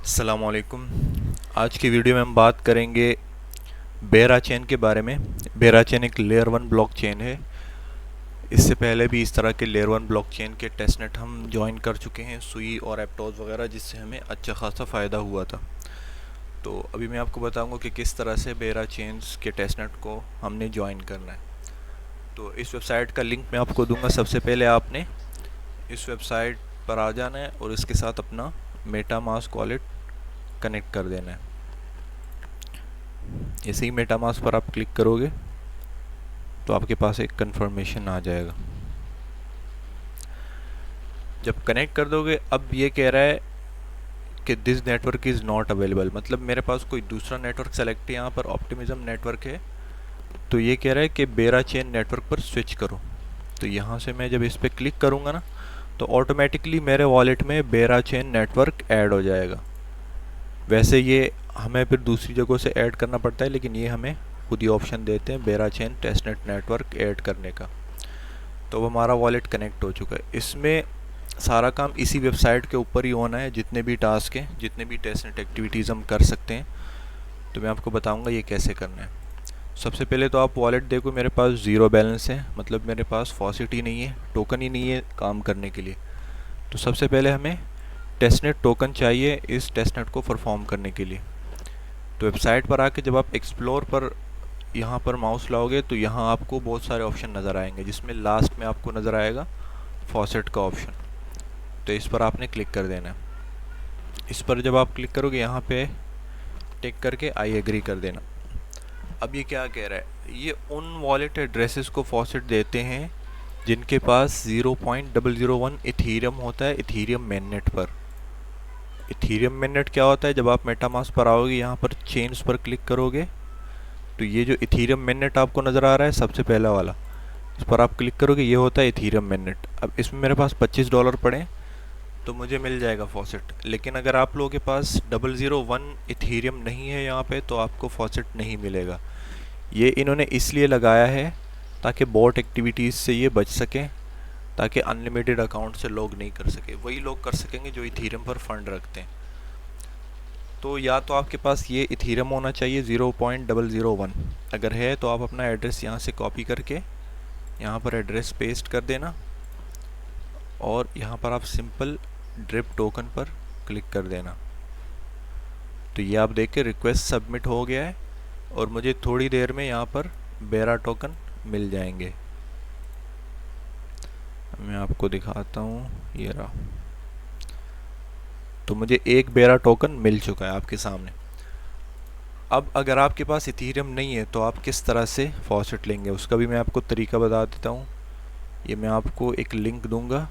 अस्सलामुअलैकुम। आज की वीडियो में हम बात करेंगे बेरा चेन के बारे में। बेरा चेन एक लेयर वन ब्लॉक चेन है। इससे पहले भी इस तरह के लेयर वन ब्लॉक चेन के टेस्टनेट हम ज्वाइन कर चुके हैं, सुई और एप्टोज वगैरह, जिससे हमें अच्छा खासा फ़ायदा हुआ था। तो अभी मैं आपको बताऊंगा कि किस तरह से बेरा चेन्स के टेस्टनेट को हमने ज्वाइन करना है। तो इस वेबसाइट का लिंक मैं आपको दूंगा। सबसे पहले आपने इस वेबसाइट पर आ जाना है और इसके साथ अपना मेटामास्क वॉलेट कनेक्ट कर देना है। जैसे ही मेटामास्क पर आप क्लिक करोगे तो आपके पास एक कंफर्मेशन आ जाएगा। जब कनेक्ट कर दोगे, अब ये कह रहा है कि this network is not available, मतलब मेरे पास कोई दूसरा नेटवर्क सेलेक्ट है। यहाँ पर ऑप्टिमिज्म नेटवर्क है, तो ये कह रहा है कि बेरा चेन नेटवर्क पर स्विच करो। तो यहाँ से मैं जब इस पर क्लिक करूँगा ना, तो ऑटोमेटिकली मेरे वॉलेट में बेरा चेन नेटवर्क ऐड हो जाएगा। वैसे ये हमें फिर दूसरी जगहों से ऐड करना पड़ता है, लेकिन ये हमें खुद ही ऑप्शन देते हैं बेरा चेन टेस्टनेट नेटवर्क ऐड करने का। तो अब हमारा वॉलेट कनेक्ट हो चुका है। इसमें सारा काम इसी वेबसाइट के ऊपर ही होना है। जितने भी टास्क हैं, जितने भी टेस्टनेट एक्टिविटीज़ हम कर सकते हैं, तो मैं आपको बताऊंगा ये कैसे करना है। सबसे पहले तो आप वॉलेट देखो, मेरे पास ज़ीरो बैलेंस है, मतलब मेरे पास फॉसिट ही नहीं है, टोकन ही नहीं है काम करने के लिए। तो सबसे पहले हमें टेस्टनेट टोकन चाहिए इस टेस्टनेट को परफॉर्म करने के लिए। तो वेबसाइट पर आके जब आप एक्सप्लोर पर यहाँ पर माउस लाओगे तो यहाँ आपको बहुत सारे ऑप्शन नज़र आएंगे, जिसमें लास्ट में आपको नज़र आएगा फॉसेट का ऑप्शन। तो इस पर आपने क्लिक कर देना है। इस पर जब आप क्लिक करोगे, यहाँ पे टिक करके आई एग्री कर देना। अब ये क्या कह रहा है, ये उन वॉलेट एड्रेसेस को फॉसेट देते हैं जिनके पास 0.001 इथीरियम होता है इथीरियम मेननेट पर। इथीरियम मेननेट क्या होता है, जब आप मेटामास्क पर आओगे, यहाँ पर चेन्स पर क्लिक करोगे, तो ये जो इथीरियम मेननेट आपको नज़र आ रहा है सबसे पहला वाला, इस पर आप क्लिक करोगे, ये होता है इथीरियम मेननेट। अब इसमें मेरे पास $25 पड़े तो मुझे मिल जाएगा फॉसेट। लेकिन अगर आप लोगों के पास 001 इथीरियम नहीं है यहाँ पे, तो आपको फॉसेट नहीं मिलेगा। ये इन्होंने इसलिए लगाया है ताकि बॉट एक्टिविटीज़ से ये बच सकें, ताकि अनलिमिटेड अकाउंट से लॉग नहीं कर सके। वही लोग कर सकेंगे जो इथीरियम पर फंड रखते हैं। तो या तो आपके पास ये इथीरियम होना चाहिए 0.001। अगर है तो आप अपना एड्रेस यहाँ से कॉपी करके यहाँ पर एड्रेस पेस्ट कर देना, और यहाँ पर आप सिंपल ड्रिप टोकन पर क्लिक कर देना। तो ये आप देख के रिक्वेस्ट सबमिट हो गया है, और मुझे थोड़ी देर में यहाँ पर बेरा टोकन मिल जाएंगे। मैं आपको दिखाता हूँ, ये रहा। तो मुझे एक बेरा टोकन मिल चुका है आपके सामने। अब अगर आपके पास इथीरियम नहीं है तो आप किस तरह से फॉसेट लेंगे, उसका भी मैं आपको तरीका बता देता हूँ। ये मैं आपको एक लिंक दूंगा,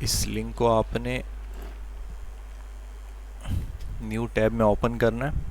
इस लिंक को आपने न्यू टैब में ओपन करना है।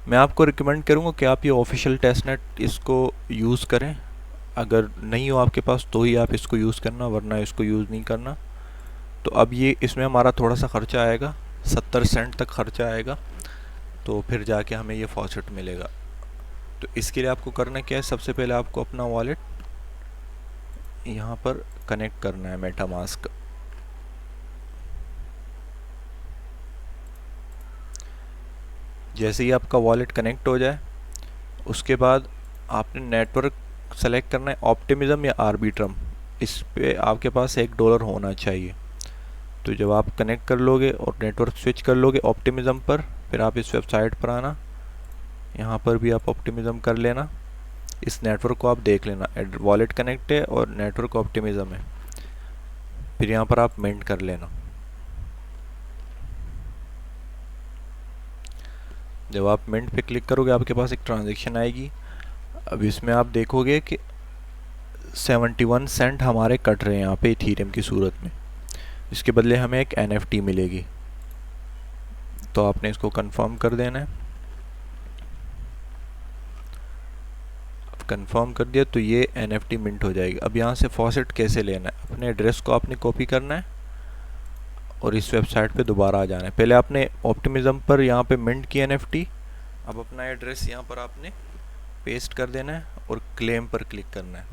मैं आपको रिकमेंड करूँगा कि आप ये ऑफिशियल टेस्टनेट इसको यूज़ करें। अगर नहीं हो आपके पास तो ही आप इसको यूज़ करना, वरना इसको यूज़ नहीं करना। तो अब ये इसमें हमारा थोड़ा सा ख़र्चा आएगा, 70 सेंट तक ख़र्चा आएगा, तो फिर जाके हमें ये फॉसेट मिलेगा। तो इसके लिए आपको करना क्या है, सबसे पहले आपको अपना वॉलेट यहाँ पर कनेक्ट करना है मेटामास्क। जैसे ही आपका वॉलेट कनेक्ट हो जाए, उसके बाद आपने नेटवर्क सेलेक्ट करना है, ऑप्टिमिज्म या आर्बिट्रम। इस पे आपके पास $1 होना चाहिए। तो जब आप कनेक्ट कर लोगे और नेटवर्क स्विच कर लोगे ऑप्टिमिज्म पर, फिर आप इस वेबसाइट पर आना, यहाँ पर भी आप ऑप्टिमिज्म कर लेना। इस नेटवर्क को आप देख लेना, वॉलेट कनेक्ट है और नेटवर्क ऑप्टिमिज्म है। फिर यहाँ पर आप मिंट कर लेना। जब आप मिंट पे क्लिक करोगे, आपके पास एक ट्रांजैक्शन आएगी। अब इसमें आप देखोगे कि 71 सेंट हमारे कट रहे हैं यहाँ पे इथीरियम की सूरत में। इसके बदले हमें एक NFT मिलेगी। तो आपने इसको कंफर्म कर देना है। अब कंफर्म कर दिया तो ये NFT मिंट हो जाएगी। अब यहाँ से फॉसेट कैसे लेना है, अपने एड्रेस को आपने कॉपी करना है और इस वेबसाइट पे दोबारा आ जाना है। पहले आपने ऑप्टिमिज्म पर यहाँ पे मिंट की NFT, अब अपना एड्रेस यहाँ पर आपने पेस्ट कर देना है और क्लेम पर क्लिक करना है।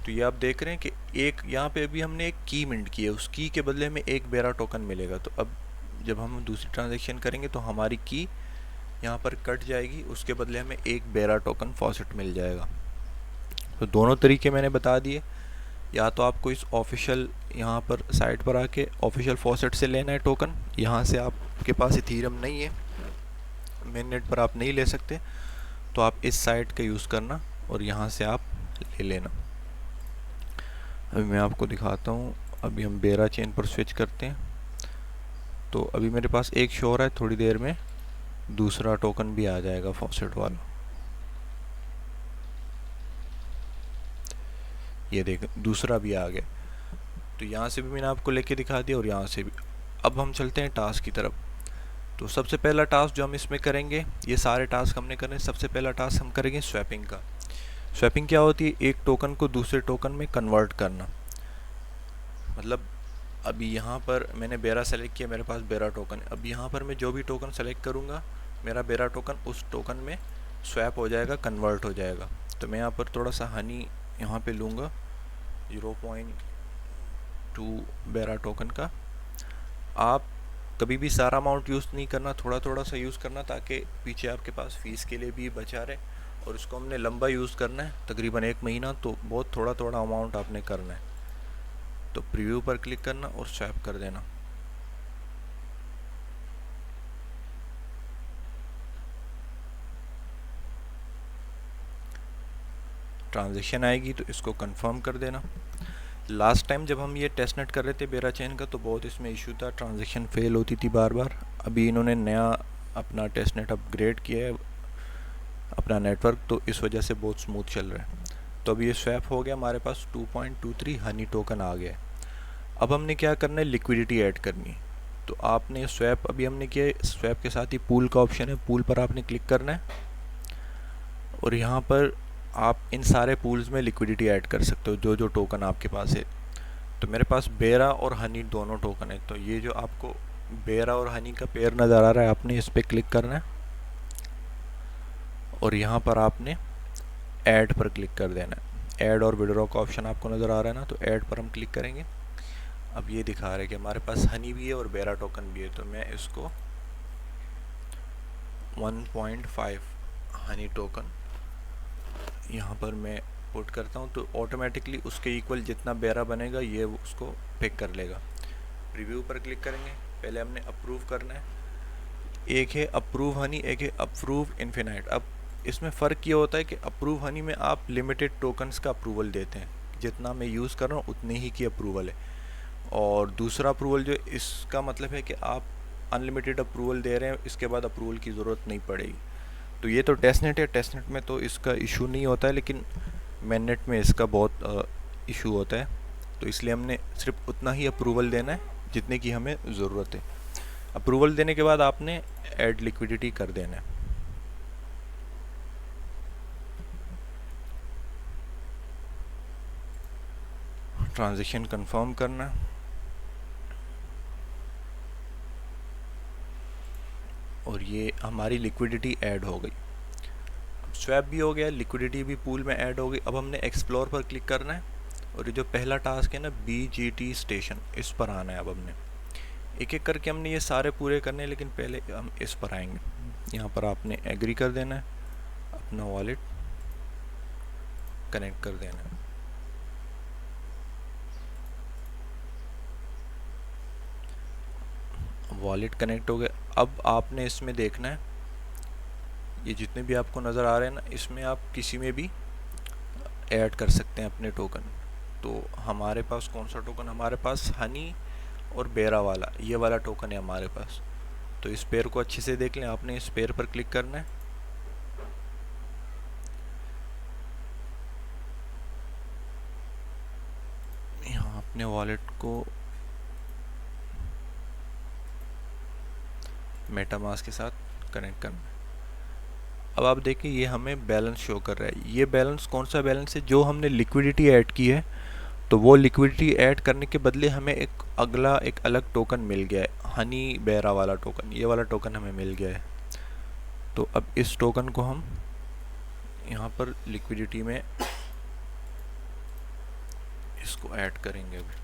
तो ये आप देख रहे हैं कि एक यहाँ पे अभी हमने एक की मिंट की है, उस की के बदले हमें एक बेरा टोकन मिलेगा। तो अब जब हम दूसरी ट्रांजेक्शन करेंगे तो हमारी की यहाँ पर कट जाएगी, उसके बदले हमें एक बेरा टोकन फॉसेट मिल जाएगा। तो दोनों तरीके मैंने बता दिए। या तो आपको इस ऑफिशियल यहाँ पर साइट पर आके ऑफिशियल फॉसेट से लेना है टोकन, यहाँ से आपके पास इथीरियम नहीं है, मेन नेट पर आप नहीं ले सकते, तो आप इस साइट का यूज़ करना और यहाँ से आप ले लेना। अभी मैं आपको दिखाता हूँ। अभी हम बेरा चेन पर स्विच करते हैं, तो अभी मेरे पास एक शो हो रहा है, थोड़ी देर में दूसरा टोकन भी आ जाएगा फॉसेट वाला। ये देख, दूसरा भी आ गया। तो यहाँ से भी मैंने आपको लेके दिखा दिया और यहाँ से भी। अब हम चलते हैं टास्क की तरफ। तो सबसे पहला टास्क जो हम इसमें करेंगे, ये सारे टास्क हमने करने, सबसे पहला टास्क हम करेंगे स्वैपिंग का। स्वैपिंग क्या होती है? एक टोकन को दूसरे टोकन में कन्वर्ट करना। मतलब अभी यहाँ पर मैंने बेरा सेलेक्ट किया, मेरे पास बेरा टोकन है। अब यहाँ पर मैं जो भी टोकन सेलेक्ट करूँगा, मेरा बेरा टोकन उस टोकन में स्वैप हो जाएगा, कन्वर्ट हो जाएगा। तो मैं यहाँ पर थोड़ा सा हनी यहाँ पे लूँगा, 0.2 बेरा टोकन का। आप कभी भी सारा अमाउंट यूज़ नहीं करना, थोड़ा थोड़ा सा यूज़ करना, ताकि पीछे आपके पास फ़ीस के लिए भी बचा रहे। और इसको हमने लंबा यूज़ करना है, तकरीबन 1 महीना, तो बहुत थोड़ा थोड़ा अमाउंट आपने करना है। तो प्रीव्यू पर क्लिक करना और स्वैप कर देना। ट्रांजेक्शन आएगी तो इसको कंफर्म कर देना। लास्ट टाइम जब हम ये टेस्टनेट कर रहे थे बेरा चेन का, तो बहुत इसमें इशू था, ट्रांजेक्शन फेल होती थी बार बार। अभी इन्होंने नया अपना टेस्टनेट अपग्रेड किया है अपना नेटवर्क, तो इस वजह से बहुत स्मूथ चल रहा है। तो अभी ये स्वैप हो गया, हमारे पास 2.23 हनी टोकन आ गया है। अब हमने क्या करना है, लिक्विडिटी ऐड करनी है। तो आपने स्वैप अभी हमने किया, स्वैप के साथ ही पूल का ऑप्शन है, पूल पर आपने क्लिक करना है और यहाँ पर आप इन सारे पूल्स में लिक्विडिटी ऐड कर सकते हो, जो जो टोकन आपके पास है। तो मेरे पास बेरा और हनी दोनों टोकन है। तो ये जो आपको बेरा और हनी का पेयर नज़र आ रहा है, आपने इस पर क्लिक करना है और यहाँ पर आपने ऐड पर क्लिक कर देना है। ऐड और विड्रॉ का ऑप्शन आपको नज़र आ रहा है ना, तो ऐड पर हम क्लिक करेंगे। अब ये दिखा रहा है कि हमारे पास हनी भी है और बेरा टोकन भी है। तो मैं इसको 1.5 हनी टोकन यहाँ पर मैं पुट करता हूँ, तो ऑटोमेटिकली उसके इक्वल जितना बेरा बनेगा ये उसको पिक कर लेगा। रिव्यू पर क्लिक करेंगे, पहले हमने अप्रूव करना है। एक है अप्रूव हनी, एक है अप्रूव इन्फिनाइट। अब इसमें फ़र्क ये होता है कि अप्रूव हनी में आप लिमिटेड टोकन्स का अप्रूवल देते हैं, जितना मैं यूज़ कर रहा हूँ उतने ही की अप्रूवल है। और दूसरा अप्रूवल जो इसका मतलब है कि आप अनलिमिटेड अप्रूवल दे रहे हैं, इसके बाद अप्रूवल की ज़रूरत नहीं पड़ेगी। तो ये तो टेस्टनेट है, टेस्टनेट में तो इसका इशू नहीं होता है, लेकिन मेननेट में इसका बहुत इशू होता है। तो इसलिए हमने सिर्फ उतना ही अप्रूवल देना है जितने की हमें ज़रूरत है। अप्रूवल देने के बाद आपने ऐड लिक्विडिटी कर देना है। ट्रांजेक्शन कंफर्म करना, और ये हमारी लिक्विडिटी ऐड हो गई। स्वैप भी हो गया, लिक्विडिटी भी पूल में ऐड हो गई। अब हमने एक्सप्लोर पर क्लिक करना है और ये जो पहला टास्क है ना, BGT स्टेशन, इस पर आना है। अब हमने एक एक करके हमने ये सारे पूरे करने हैं, लेकिन पहले हम इस पर आएंगे। यहाँ पर आपने एग्री कर देना है, अपना वॉलेट कनेक्ट कर देना है। वॉलेट कनेक्ट हो गया। अब आपने इसमें देखना है, ये जितने भी आपको नज़र आ रहे हैं ना, इसमें आप किसी में भी ऐड कर सकते हैं अपने टोकन। तो हमारे पास कौन सा टोकन, हमारे पास हनी और बेरा वाला, ये वाला टोकन है हमारे पास। तो इस पेयर को अच्छे से देख लें, आपने इस पेयर पर क्लिक करना है। यहाँ अपने वॉलेट को मेटामास्क के साथ कनेक्ट करना है। अब आप देखिए ये हमें बैलेंस शो कर रहा है। ये बैलेंस कौन सा बैलेंस है, जो हमने लिक्विडिटी ऐड की है, तो वो लिक्विडिटी ऐड करने के बदले हमें एक अगला एक अलग टोकन मिल गया है, हनी बेरा वाला टोकन, ये वाला टोकन हमें मिल गया है। तो अब इस टोकन को हम यहाँ पर लिक्विडिटी में इसको ऐड करेंगे अभी।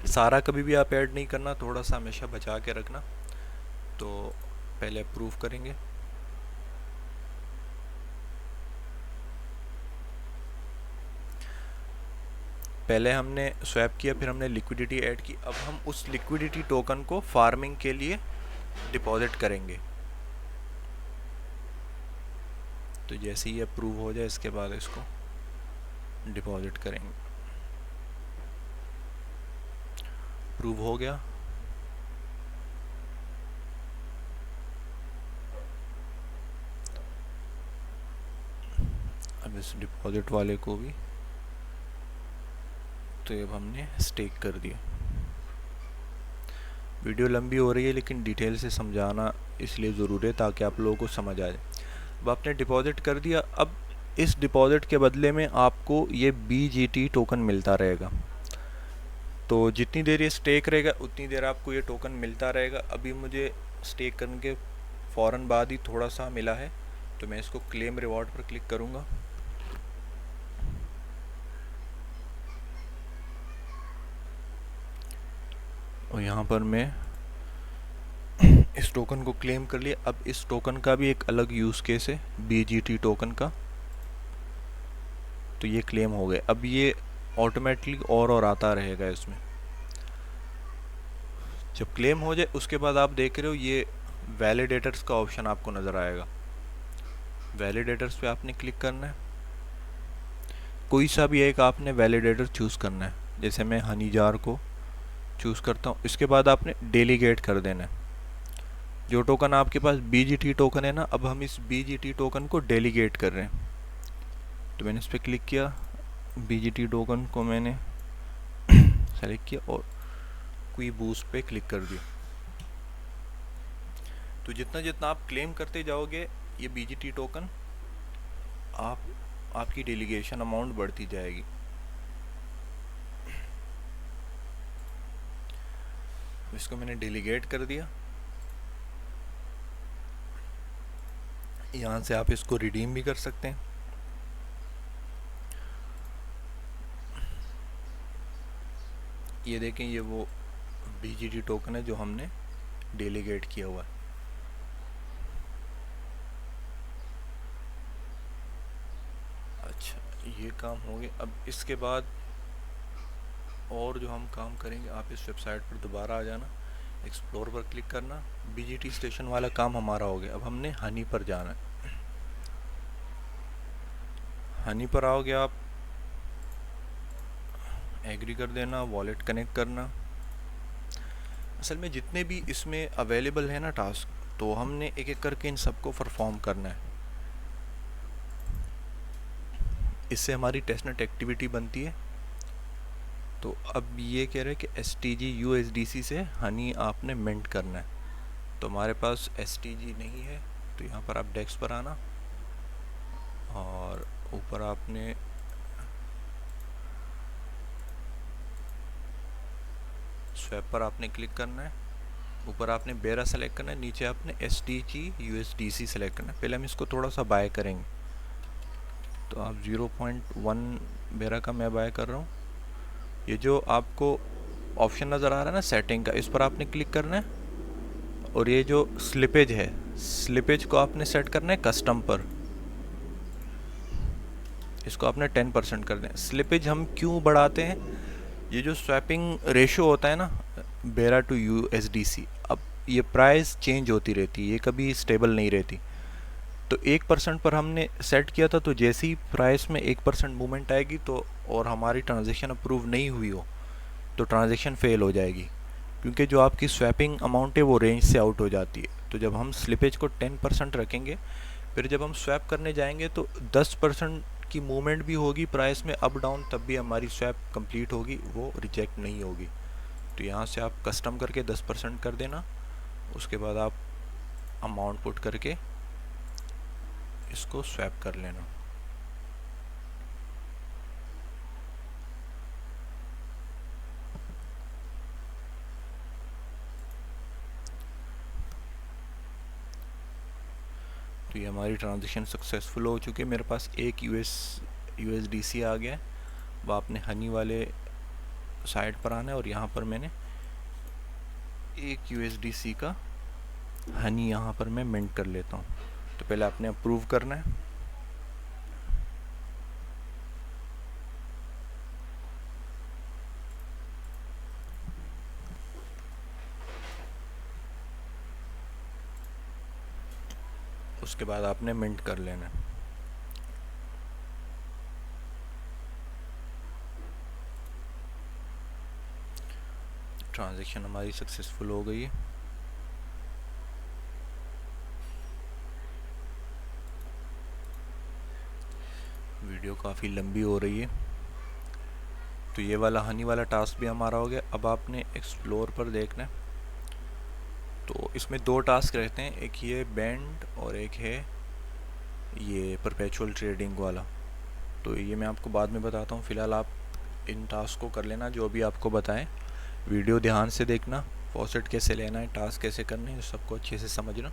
सारा कभी भी आप ऐड नहीं करना, थोड़ा सा हमेशा बचा के रखना। तो पहले अप्रूव करेंगे। पहले हमने स्वैप किया, फिर हमने लिक्विडिटी ऐड की। अब हम उस लिक्विडिटी टोकन को फार्मिंग के लिए डिपॉजिट करेंगे। तो जैसे ही अप्रूव हो जाए इसके बाद इसको डिपॉजिट करेंगे। अप्रूव हो गया। अब इस डिपॉजिट वाले को भी तो अब हमने स्टेक कर दिया। वीडियो लंबी हो रही है लेकिन डिटेल से समझाना इसलिए ज़रूरी है ताकि आप लोगों को समझ आ जाए। अब आपने डिपॉजिट कर दिया। अब इस डिपॉजिट के बदले में आपको ये BGT टोकन मिलता रहेगा। तो जितनी देर ये स्टेक रहेगा उतनी देर आपको ये टोकन मिलता रहेगा। अभी मुझे स्टेक करने के फ़ौरन बाद ही थोड़ा सा मिला है, तो मैं इसको क्लेम रिवॉर्ड पर क्लिक करूँगा। और यहाँ पर मैं इस टोकन को क्लेम कर लिया। अब इस टोकन का भी एक अलग यूज़ केस है BGT टोकन का, तो ये क्लेम हो गए। अब ये ऑटोमेटिकली और आता रहेगा इसमें। जब क्लेम हो जाए उसके बाद आप देख रहे हो ये वैलिडेटर्स का ऑप्शन आपको नज़र आएगा। वैलिडेटर्स पे आपने क्लिक करना है। कोई सा भी एक आपने वैलिडेटर चूज़ करना है। जैसे मैं हनीजार को चूज़ करता हूँ। इसके बाद आपने डेलीगेट कर देना है। जो टोकन आपके पास BGT टोकन है ना, अब हम इस BGT टोकन को डेलीगेट कर रहे हैं। तो मैंने इस पर क्लिक किया, BGT टोकन को मैंने सेलेक्ट किया और क्विक बूस्ट पे क्लिक कर दिया। तो जितना जितना आप क्लेम करते जाओगे ये BGT टोकन आपकी डेलीगेशन अमाउंट बढ़ती जाएगी। इसको मैंने डेलीगेट कर दिया। यहाँ से आप इसको रिडीम भी कर सकते हैं। ये देखें, ये वो BGT टोकन है जो हमने डेलीगेट किया हुआ है। अच्छा, ये काम हो गया। अब इसके बाद और जो हम काम करेंगे, आप इस वेबसाइट पर दोबारा आ जाना, एक्सप्लोर पर क्लिक करना। BGT स्टेशन वाला काम हमारा हो गया। अब हमने हनी पर जाना है। हनी पर आओगे आप, एग्री कर देना, वॉलेट कनेक्ट करना। असल में जितने भी इसमें अवेलेबल है ना टास्क, तो हमने एक एक करके इन सबको परफॉर्म करना है। इससे हमारी टेस्टनेट एक्टिविटी बनती है। तो अब ये कह रहे हैं कि STG USDC से हनी आपने मिंट करना है। तो हमारे पास STG नहीं है, तो यहाँ पर आप डेस्क पर आना और ऊपर आपने स्वैप पर आपने क्लिक करना है। ऊपर आपने बेरा सेलेक्ट करना है, नीचे आपने STG USDC सेलेक्ट करना है। पहले हम इसको थोड़ा सा बाय करेंगे। तो आप 0.1 बेरा का मैं बाय कर रहा हूँ। ये जो आपको ऑप्शन नज़र आ रहा है ना सेटिंग का, इस पर आपने क्लिक करना है। और ये जो स्लिपेज है, स्लिपेज को आपने सेट करना है कस्टम पर। इसको आपने 10% कर दें। स्लिपेज हम क्यों बढ़ाते हैं, ये जो स्वैपिंग रेशो होता है ना बेरा टू USDC, अब ये प्राइस चेंज होती रहती है, ये कभी स्टेबल नहीं रहती। तो 1% पर हमने सेट किया था, तो जैसे ही प्राइस में 1% मूवमेंट आएगी तो और हमारी ट्रांजेक्शन अप्रूव नहीं हुई हो तो ट्रांजेक्शन फेल हो जाएगी, क्योंकि जो आपकी स्वैपिंग अमाउंट है वो रेंज से आउट हो जाती है। तो जब हम स्लिपेज को 10% रखेंगे, फिर जब हम स्वैप करने जाएंगे तो 10% की मूवमेंट भी होगी प्राइस में अप डाउन, तब भी हमारी स्वैप कंप्लीट होगी, वो रिजेक्ट नहीं होगी। तो यहाँ से आप कस्टम करके 10% कर देना। उसके बाद आप अमाउंट पुट करके इसको स्वैप कर लेना। तो ये हमारी ट्रांजेक्शन सक्सेसफुल हो चुकी है। मेरे पास एक USDC आ गया है। अब आपने हनी वाले साइट पर आना है और यहाँ पर मैंने 1 USDC का हनी यहाँ पर मैं मिंट कर लेता हूँ। तो पहले आपने अप्रूव करना है। उसके बाद आपने मिंट कर लेना है। ट्रांजैक्शन हमारी सक्सेसफुल हो गई है। वीडियो काफ़ी लंबी हो रही है। तो ये वाला हनी वाला टास्क भी हमारा हो गया। अब आपने एक्सप्लोर पर देखना है। तो इसमें 2 टास्क रहते हैं, एक ये बैंड और एक है ये परपेचुअल ट्रेडिंग वाला। तो ये मैं आपको बाद में बताता हूँ। फ़िलहाल आप इन टास्क को कर लेना जो भी आपको बताएं। वीडियो ध्यान से देखना, फॉसेट कैसे लेना है, टास्क कैसे करने हैं, सबको अच्छे से समझना।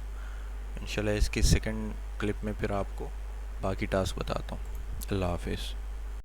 इंशाल्लाह इसकी सेकंड क्लिप में फिर आपको बाकी टास्क बताता हूँ। अल्लाह हाफिज़।